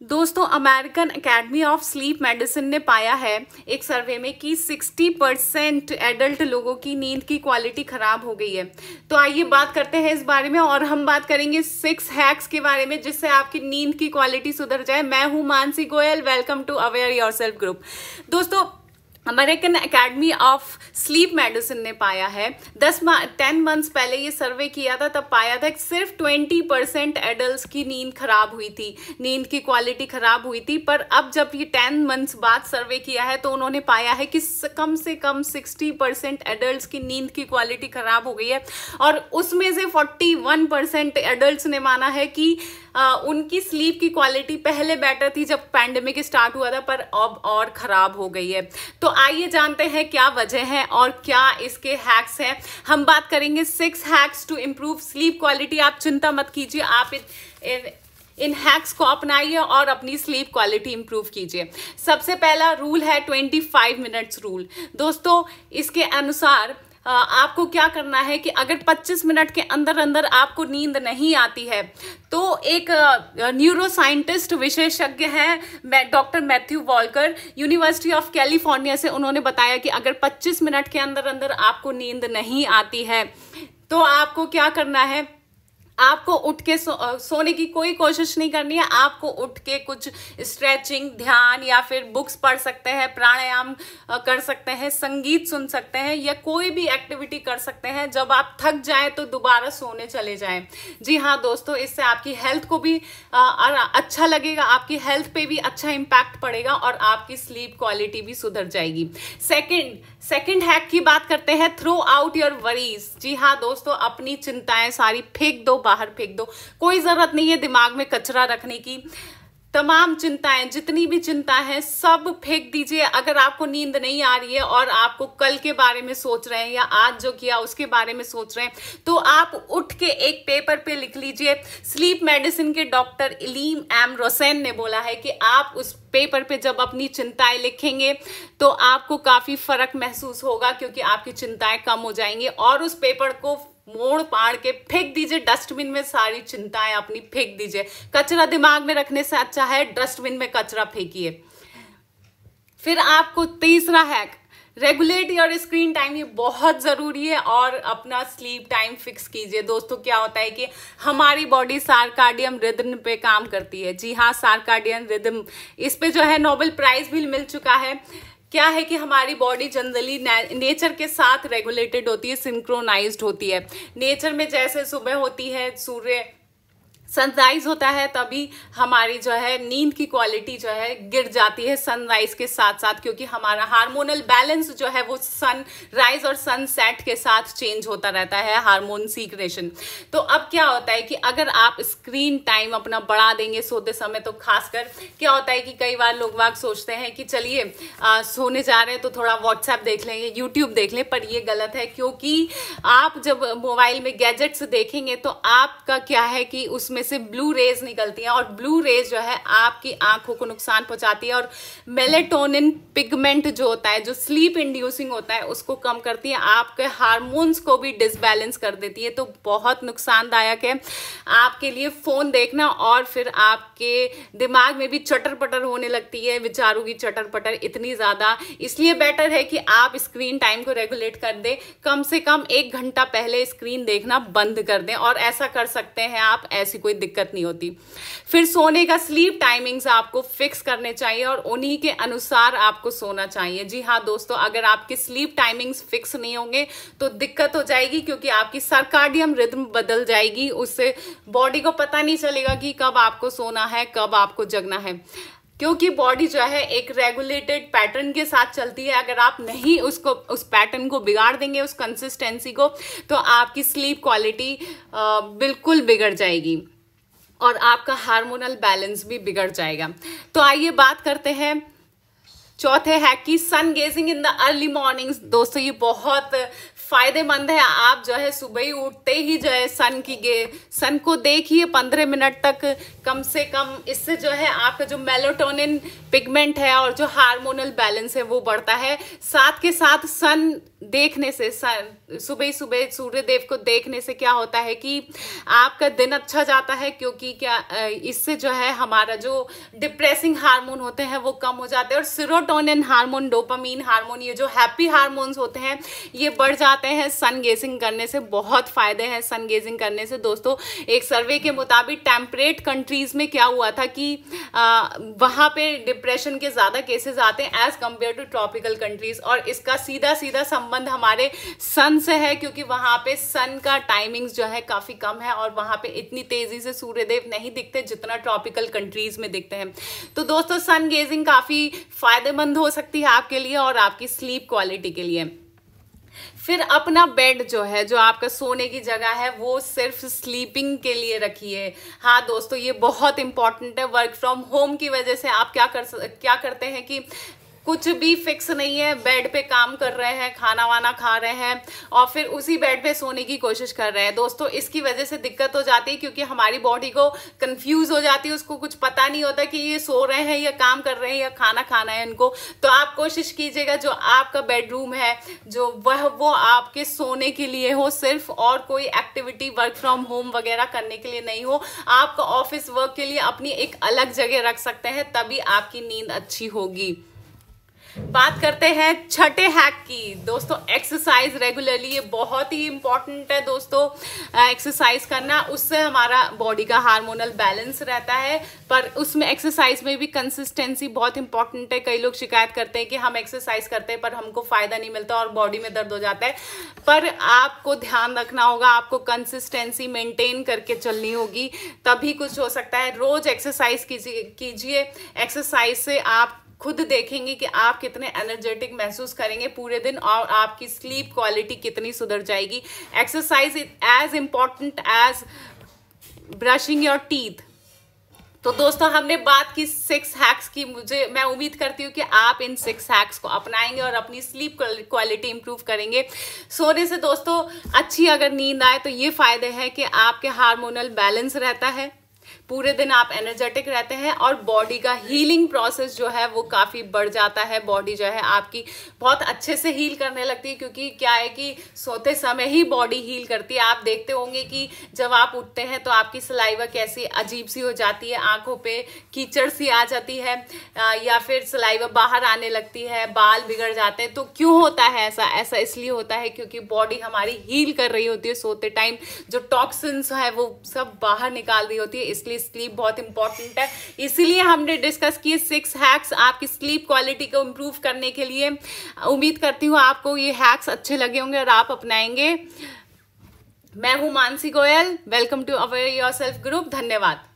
दोस्तों, American Academy of Sleep Medicine ने पाया है एक सर्वे में कि 60% एडल्ट लोगों की नींद की क्वालिटी खराब हो गई है। तो आइए बात करते हैं इस बारे में, और हम बात करेंगे 6 हैक्स के बारे में जिससे आपकी नींद की क्वालिटी सुधर जाए। मैं हूं Mansi Goyal, welcome to aware yourself group. दोस्तों, American Academy of Sleep Medicine ने पाया है 10 मंथ्स पहले ये सर्वे किया था, तब पाया था कि सिर्फ 20% एडल्ट्स की नींद खराब हुई थी, नींद की क्वालिटी खराब हुई थी। पर अब जब ये 10 मंथ्स बाद सर्वे किया है तो उन्होंने पाया है कि कम से कम 60% एडल्ट्स की नींद की क्वालिटी खराब हो गई है, और उसमें से 41% एडल्ट्स ने माना है कि उनकी स्लीप की क्वालिटी पहले बेटर थी जब पैंडेमिक स्टार्ट हुआ था, पर अब और खराब हो गई है। तो आइए जानते हैं क्या वजह है और क्या इसके हैक्स हैं। हम बात करेंगे 6 hacks to improve sleep quality. आप चिंता मत कीजिए, आप इन हैक्स को अपनाइए और अपनी स्लीप क्वालिटी इंप्रूव कीजिए। सबसे पहला रूल है 25 मिनट्स रूल। दोस्तों, इसके अनुसार आपको क्या करना है कि अगर 25 मिनट के अंदर अंदर आपको नींद नहीं आती है तो एक न्यूरो साइंटिस्ट विशेषज्ञ है doctor Matthew Volker, university of California से, उन्होंने बताया कि अगर 25 मिनट के अंदर अंदर आपको नींद नहीं आती है तो आपको क्या करना है, आपको उठ के सोने की कोई कोशिश नहीं करनी है। आपको उठ के कुछ स्ट्रेचिंग, ध्यान या फिर बुक्स पढ़ सकते हैं, प्राणायाम कर सकते हैं, संगीत सुन सकते हैं या कोई भी एक्टिविटी कर सकते हैं। जब आप थक जाएं तो दोबारा सोने चले जाएं। जी हाँ दोस्तों, इससे आपकी हेल्थ को भी अच्छा लगेगा, आपकी हेल्थ पे भी अच्छा इम्पैक्ट पड़ेगा और आपकी स्लीप क्वालिटी भी सुधर जाएगी। सेकंड हैक की बात करते हैं, थ्रो आउट योर वरीज। जी हाँ दोस्तों, अपनी चिंताएं सारी फेंक दो, बाहर फेंक दो। कोई जरूरत नहीं है दिमाग में कचरा रखने की। तमाम चिंताएं, जितनी भी चिंता है, सब फेंक दीजिए। अगर आपको नींद नहीं आ रही है और आपको कल के बारे में सोच रहे हैं या आज जो किया उसके बारे में सोच रहे हैं, तो आप उठ के एक पेपर पे लिख लीजिए। स्लीप मेडिसिन के डॉक्टर इलीम एम रोसेन ने बोला है कि आप उस पेपर पे जब अपनी चिंताएं लिखेंगे तो आपको काफी फर्क महसूस होगा, क्योंकि आपकी चिंताएं कम हो जाएंगी। और उस पेपर को मोड़ पाड़ के फेंक दीजिए डस्टबिन में, सारी चिंताएं अपनी फेंक दीजिए। कचरा दिमाग में रखने से अच्छा है डस्टबिन में कचरा फेंकिए। फिर आपको तीसरा hack, regulate your screen time. ये बहुत जरूरी है, और अपना स्लीप टाइम फिक्स कीजिए। दोस्तों, क्या होता है कि हमारी बॉडी सार्काडियम रिदम पे काम करती है। जी हाँ, सार्काडियम रिदम, इस पे जो है नोबेल प्राइज भी मिल चुका है। क्या है कि हमारी बॉडी जनरली नेचर के साथ रेगुलेटेड होती है, सिंक्रोनाइज्ड होती है। नेचर में जैसे सुबह होती है, सूर्य सनराइज होता है, तभी हमारी जो है नींद की क्वालिटी जो है गिर जाती है सनराइज के साथ साथ, क्योंकि हमारा हार्मोनल बैलेंस जो है वो सनराइज और सनसेट के साथ चेंज होता रहता है, हार्मोन सीक्रेशन। तो अब क्या होता है कि अगर आप स्क्रीन टाइम अपना बढ़ा देंगे सोते समय, तो खासकर क्या होता है कि कई बार लोग वाग सोचते हैं कि चलिए सोने जा रहे हैं तो थोड़ा व्हाट्सएप देख लेंगे, यूट्यूब देख लें, पर ये गलत है। क्योंकि आप जब मोबाइल में गैजेट्स देखेंगे तो आपका क्या है कि उसमें से ब्लू रेज निकलती हैं, और ब्लू रेज जो है आपकी आंखों को नुकसान पहुंचाती है, और मेलेटोनिन पिगमेंट जो होता है, जो स्लीप इंड्यूसिंग होता है, उसको कम करती है, आपके हार्मोन्स को भी डिसबैलेंस कर देती है। तो बहुत नुकसानदायक है आपके लिए फोन देखना, और फिर आपके दिमाग में भी चटर पटर होने लगती है, विचारों की चटर पटर इतनी ज्यादा। इसलिए बेटर है कि आप स्क्रीन टाइम को रेगुलेट कर दें, कम से कम 1 घंटा पहले स्क्रीन देखना बंद कर दें, और ऐसा कर सकते हैं आप, ऐसी कोई दिक्कत नहीं होती। फिर सोने का स्लीप टाइमिंग्स आपको फिक्स करने चाहिए और उन्हीं के अनुसार आपको सोना चाहिए। जी हाँ दोस्तों, अगर आपके स्लीप टाइमिंग्स फिक्स नहीं होंगे तो दिक्कत हो जाएगी, क्योंकि आपकी सर्काडियम रिदम बदल जाएगी। उससे बॉडी को पता नहीं चलेगा कि कब आपको सोना है, कब आपको जगना है, क्योंकि बॉडी जो है एक रेगुलेटेड पैटर्न के साथ चलती है। अगर आप नहीं उस पैटर्न को बिगाड़ देंगे, उस कंसिस्टेंसी को, तो आपकी स्लीप क्वालिटी बिल्कुल बिगड़ जाएगी और आपका हार्मोनल बैलेंस भी बिगड़ जाएगा। तो आइए बात करते हैं चौथे हैक की, sun gazing in the early mornings. दोस्तों, ये बहुत फायदेमंद है। आप जो है सुबह ही उठते ही जो है सन को देखिए 15 मिनट तक कम से कम। इससे जो है आपका जो मेलाटोनिन पिगमेंट है और जो हार्मोनल बैलेंस है वो बढ़ता है। साथ के साथ सन देखने से, सुबह सुबह सूर्य देव को देखने से क्या होता है कि आपका दिन अच्छा जाता है, क्योंकि क्या इससे जो है हमारा जो डिप्रेसिंग हार्मोन होते हैं वो कम हो जाते हैं और सेरोटोनिन हार्मोन, डोपामीन हार्मोन, ये जो हैप्पी हार्मोन्स होते हैं ये बढ़ जाते हैं सन गेजिंग करने से। बहुत फायदे हैं सन गेजिंग करने से दोस्तों। एक सर्वे के मुताबिक टेम्परेट कंट्रीज में क्या हुआ था कि वहां पे डिप्रेशन के ज्यादा केसेस आते हैं as compared to tropical countries, और इसका सीधा सीधा संबंध हमारे सन से है, क्योंकि वहां पे सन का टाइमिंग्स जो है काफी कम है और वहां पे इतनी तेजी से सूर्यदेव नहीं दिखते जितना ट्रॉपिकल कंट्रीज में दिखते हैं। तो दोस्तों सन गेजिंग काफी फायदेमंद हो सकती है आपके लिए और आपकी स्लीप क्वालिटी के लिए। फिर अपना बेड जो है, जो आपका सोने की जगह है, वो सिर्फ स्लीपिंग के लिए रखिए। हाँ दोस्तों, ये बहुत इंपॉर्टेंट है। वर्क फ्रॉम होम की वजह से आप क्या करते हैं कि कुछ भी फिक्स नहीं है, बेड पे काम कर रहे हैं, खाना वाना खा रहे हैं और फिर उसी बेड पे सोने की कोशिश कर रहे हैं। दोस्तों इसकी वजह से दिक्कत हो जाती है, क्योंकि हमारी बॉडी को कंफ्यूज हो जाती है, उसको कुछ पता नहीं होता कि ये सो रहे हैं या काम कर रहे हैं या खाना खाना है इनको। तो आप कोशिश कीजिएगा जो आपका बेडरूम है जो वो आपके सोने के लिए हो सिर्फ, और कोई एक्टिविटी वर्क फ्रॉम होम वगैरह करने के लिए नहीं हो। आपका ऑफिस वर्क के लिए अपनी एक अलग जगह रख सकते हैं, तभी आपकी नींद अच्छी होगी। बात करते हैं छठे हैक की दोस्तों, एक्सरसाइज रेगुलरली। ये बहुत ही इंपॉर्टेंट है दोस्तों एक्सरसाइज करना, उससे हमारा बॉडी का हार्मोनल बैलेंस रहता है। पर उसमें एक्सरसाइज में भी कंसिस्टेंसी बहुत इंपॉर्टेंट है। कई लोग शिकायत करते हैं कि हम एक्सरसाइज करते हैं पर हमको फायदा नहीं मिलता और बॉडी में दर्द हो जाता है। पर आपको ध्यान रखना होगा, आपको कंसिस्टेंसी मेंटेन करके चलनी होगी, तभी कुछ हो सकता है। रोज एक्सरसाइज कीजिए। एक्सरसाइज से आप खुद देखेंगे कि आप कितने एनर्जेटिक महसूस करेंगे पूरे दिन और आपकी स्लीप क्वालिटी कितनी सुधर जाएगी। Exercise is as important as brushing your teeth. तो दोस्तों हमने बात की 6 हैक्स की। मैं उम्मीद करती हूँ कि आप इन 6 हैक्स को अपनाएंगे और अपनी स्लीप क्वालिटी इंप्रूव करेंगे। सोने से दोस्तों अच्छी अगर नींद आए तो ये फायदे हैं कि आपके हार्मोनल बैलेंस रहता है, पूरे दिन आप एनर्जेटिक रहते हैं और बॉडी का हीलिंग प्रोसेस जो है वो काफ़ी बढ़ जाता है। बॉडी जो है आपकी बहुत अच्छे से हील करने लगती है, क्योंकि क्या है कि सोते समय ही बॉडी हील करती है। आप देखते होंगे कि जब आप उठते हैं तो आपकी सलाइवा कैसी अजीब सी हो जाती है, आंखों पे कीचड़ सी आ जाती है या फिर सलाइवा बाहर आने लगती है, बाल बिगड़ जाते हैं। तो क्यों होता है ऐसा? ऐसा इसलिए होता है क्योंकि बॉडी हमारी हील कर रही होती है सोते टाइम, जो टॉक्सिन्स है वो सब बाहर निकाल रही होती है। इसलिए स्लीप बहुत इंपॉर्टेंट है। इसीलिए हमने डिस्कस किए 6 हैक्स आपकी स्लीप क्वालिटी को इंप्रूव करने के लिए। उम्मीद करती हूँ आपको ये हैक्स अच्छे लगे होंगे और आप अपनाएंगे। मैं हूं Mansi Goyal. Welcome to aware yourself group. धन्यवाद।